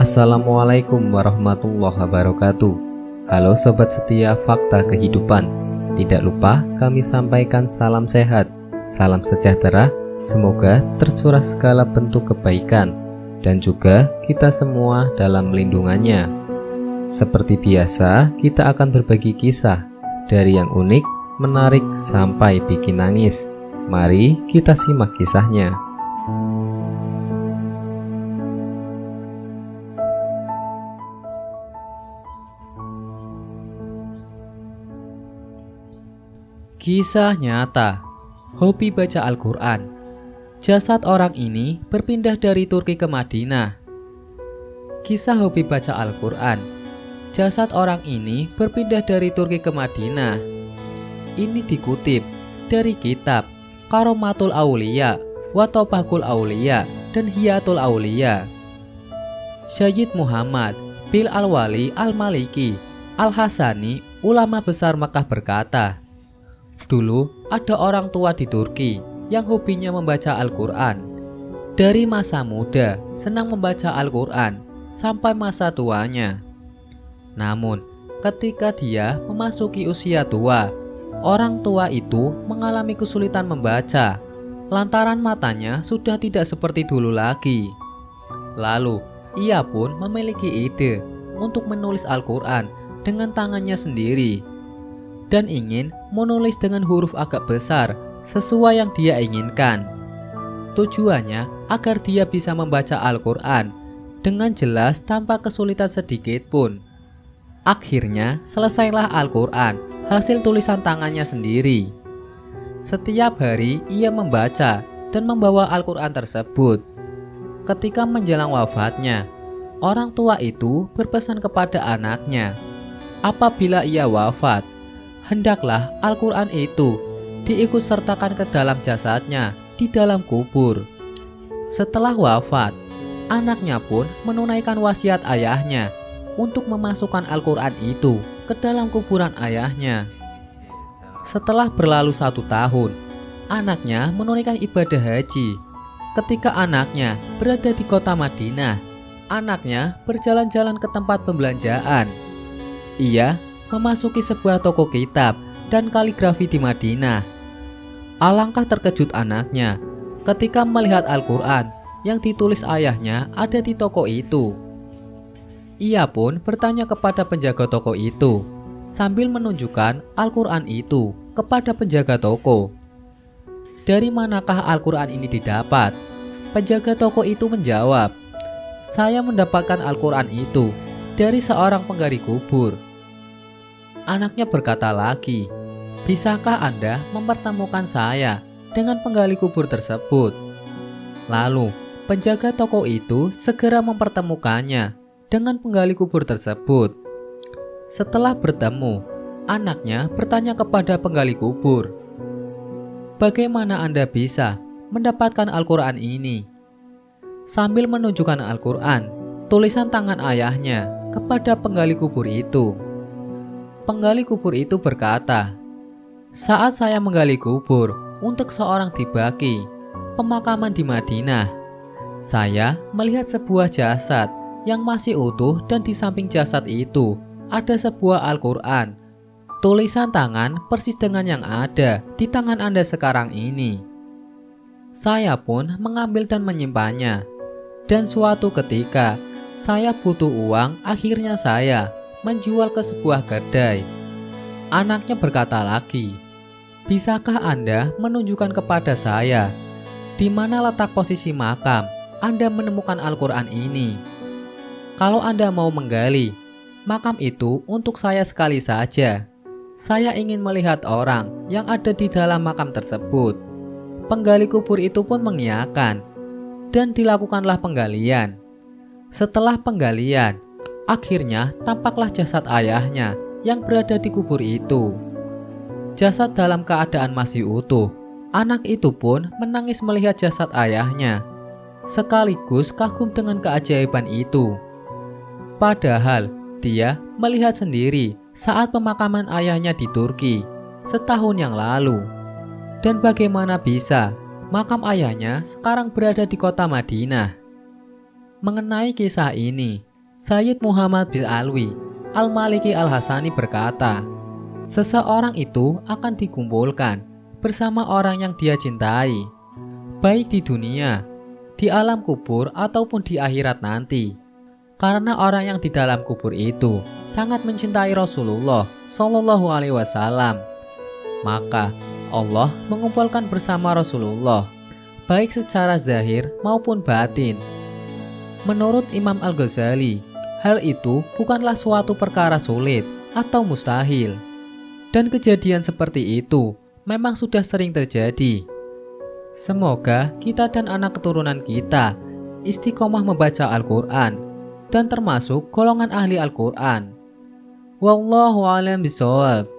Assalamualaikum warahmatullahi wabarakatuh. Halo sobat setia Fakta Kehidupan. Tidak lupa kami sampaikan salam sehat, salam sejahtera. Semoga tercurah segala bentuk kebaikan dan juga kita semua dalam lindungannya. Seperti biasa, kita akan berbagi kisah dari yang unik, menarik sampai bikin nangis. Mari kita simak kisahnya. Kisah nyata, hobi baca Al-Quran. Jasad orang ini berpindah dari Turki ke Madinah. Kisah hobi baca Al-Quran. Jasad orang ini berpindah dari Turki ke Madinah. Ini dikutip dari kitab Karomatul Aulia, Watobakul Aulia, dan Hiyatul Aulia. Syed Muhammad bin Al-Wali Al-Maliki Al-Hasani, ulama besar Mekah berkata, dulu ada orang tua di Turki yang hobinya membaca Al-Quran. Dari masa muda senang membaca Al-Quran sampai masa tuanya. Namun ketika dia memasuki usia tua, orang tua itu mengalami kesulitan membaca lantaran matanya sudah tidak seperti dulu lagi. Lalu ia pun memiliki ide untuk menulis Al-Quran dengan tangannya sendiri dan ingin menulis dengan huruf agak besar sesuai yang dia inginkan. Tujuannya agar dia bisa membaca Al-Quran dengan jelas tanpa kesulitan sedikit pun. Akhirnya selesailah Al-Quran hasil tulisan tangannya sendiri. Setiap hari ia membaca dan membawa Al-Quran tersebut. Ketika menjelang wafatnya, orang tua itu berpesan kepada anaknya, apabila ia wafat, hendaklah Al-Quran itu diikutsertakan ke dalam jasadnya di dalam kubur. Setelah wafat, anaknya pun menunaikan wasiat ayahnya untuk memasukkan Al-Quran itu ke dalam kuburan ayahnya. Setelah berlalu 1 tahun, anaknya menunaikan ibadah haji. Ketika anaknya berada di kota Madinah, anaknya berjalan-jalan ke tempat pembelanjaan. Ia memasuki sebuah toko kitab dan kaligrafi di Madinah. Alangkah terkejut anaknya ketika melihat Al-Quran yang ditulis ayahnya ada di toko itu. Ia pun bertanya kepada penjaga toko itu sambil menunjukkan Al-Quran itu kepada penjaga toko. Dari manakah Al-Quran ini didapat? Penjaga toko itu menjawab, saya mendapatkan Al-Quran itu dari seorang penggali kubur. Anaknya berkata lagi, bisakah Anda mempertemukan saya dengan penggali kubur tersebut? Lalu, penjaga toko itu segera mempertemukannya dengan penggali kubur tersebut. Setelah bertemu, anaknya bertanya kepada penggali kubur, bagaimana Anda bisa mendapatkan Al-Quran ini? Sambil menunjukkan Al-Quran, tulisan tangan ayahnya kepada penggali kubur itu. Penggali kubur itu berkata, saat saya menggali kubur untuk seorang dibaki pemakaman di Madinah, saya melihat sebuah jasad yang masih utuh dan di samping jasad itu ada sebuah Al-Quran. Tulisan tangan persis dengan yang ada di tangan Anda sekarang ini. Saya pun mengambil dan menyimpannya. Dan suatu ketika saya butuh uang, akhirnya saya menjual ke sebuah kedai. Anaknya berkata lagi, bisakah Anda menunjukkan kepada saya di mana letak posisi makam Anda menemukan Al-Quran ini? Kalau Anda mau menggali makam itu untuk saya sekali saja. Saya ingin melihat orang yang ada di dalam makam tersebut. Penggali kubur itu pun mengiyakan dan dilakukanlah penggalian. Setelah penggalian, akhirnya tampaklah jasad ayahnya yang berada di kubur itu. Jasad dalam keadaan masih utuh. Anak itu pun menangis melihat jasad ayahnya, sekaligus kagum dengan keajaiban itu. Padahal dia melihat sendiri saat pemakaman ayahnya di Turki setahun yang lalu. Dan bagaimana bisa makam ayahnya sekarang berada di kota Madinah? Mengenai kisah ini, Sayyid Muhammad bin Alwi Al-Maliki Al-Hasani berkata, seseorang itu akan dikumpulkan bersama orang yang dia cintai, baik di dunia, di alam kubur ataupun di akhirat nanti. Karena orang yang di dalam kubur itu sangat mencintai Rasulullah Shallallahu Alaihi Wasallam, maka Allah mengumpulkan bersama Rasulullah, baik secara zahir maupun batin. Menurut Imam Al-Ghazali, hal itu bukanlah suatu perkara sulit atau mustahil. Dan kejadian seperti itu memang sudah sering terjadi. Semoga kita dan anak keturunan kita istiqomah membaca Al-Quran dan termasuk golongan ahli Al-Quran. Wallahu a'lam bishawab.